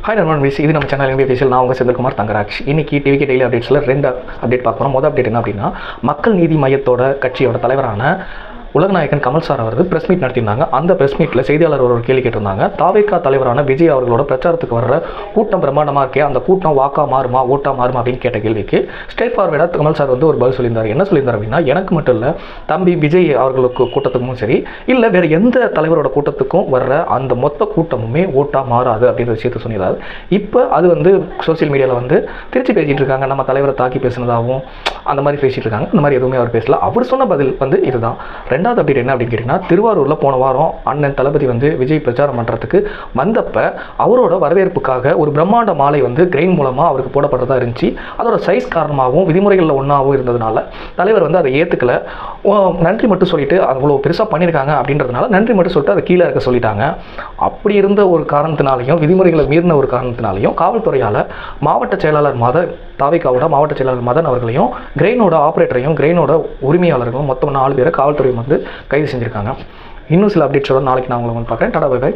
Hi நண்பன் பேசி இது நம்ம சேனல் NBA பேசல். நான் உங்கள் செந்தில்குமார் தங்கராஜ். இன்னைக்கு டிவிகே டெய்லி அப்டேட்ஸில் 2 அப்டேட் பார்க்க போகிறோம். மொதல் அப்டேட் என்ன அப்படின்னா, மக்கள் நீதி மையத்தோட கட்சியோட தலைவரான உலகநாயகன் கமல் சார் அவர்கள் பிரஸ் மீட் நடத்தியிருந்தாங்க. அந்த பிரஸ் மீட்டில் செய்தியாளர் ஒரு கேள்வி கேட்டிருந்தாங்க. தாவேகா தலைவரான விஜய் அவர்களோட பிரச்சாரத்துக்கு வர்ற கூட்டம் பிரம்மாண்டமாக இருக்கே, அந்த கூட்டம் வாக்கா மாறுமா ஓட்டா மாறுமா அப்படின்னு கேட்ட கேள்விக்கு ஸ்ட்ரெயிட் ஃபார்வர்டாக கமல் சார் ஒரு பதில் சொல்லியிருந்தார். என்ன சொல்லியிருந்தார் அப்படின்னா, எனக்கு மட்டும் இல்லை, தம்பி விஜய் அவர்களுக்கு கூட்டத்துக்கும் சரி, இல்லை வேறு எந்த தலைவரோட கூட்டத்துக்கும் வர்ற அந்த மொத்த கூட்டமுமே ஓட்டா மாறாது அப்படின்ற விஷயத்தை சொன்னார். இப்போ அது சோசியல் மீடியாவில் திருச்சி பேசிகிட்டு இருக்காங்க. நம்ம தலைவரை தாக்கி பேசினதாகவும் அந்த மாதிரி பேசிகிட்டு இருக்காங்க. அந்த மாதிரி எதுவுமே அவர் பேசல. அவர் சொன்ன பதில் இதுதான். ரெண்டாவது அப்டேட் என்ன அப்படின்னு கேட்டிங்கன்னா, திருவாரூரில் போன வாரம் அண்ணன் தளபதி விஜய் பிரச்சாரம் பண்ணுறதுக்கு வந்தப்போ அவரோட வரவேற்புக்காக ஒரு பிரம்மாண்ட மாலை கிரெயின் மூலமாக அவருக்கு போடப்பட்டதாக இருந்துச்சு. அதோட சைஸ் காரணமாகவும் விதிமுறைகளில் ஒன்றாகவும் இருந்ததுனால தலைவர் அதை ஏற்றுக்கல. நன்றி மட்டும் சொல்லிட்டு அவ்வளோ பெருசாக பண்ணியிருக்காங்க அப்படின்றதுனால நன்றி மட்டும் சொல்லிட்டு அதை கீழே இருக்க சொல்லிட்டாங்க. அப்படி இருந்த ஒரு காரணத்தினாலையும் விதிமுறைகளை மீறின ஒரு காரணத்தினாலையும் காவல்துறையால் மாவட்ட செயலாளர் மதன், தாவேகாவோட மாவட்ட செயலாளர் மதன் அவர்களையும் கிரெயினோட ஆப்ரேட்டரையும் கிரெயினோட உரிமையாளர்களும் மொத்தம் 4 பேரை காவல்துறை கைது செஞ்சுருக்காங்க. இன்னும் சில அப்டேட்ஸோட நாளைக்கு நான் உங்களை பார்க்குறேன். Tata bye by.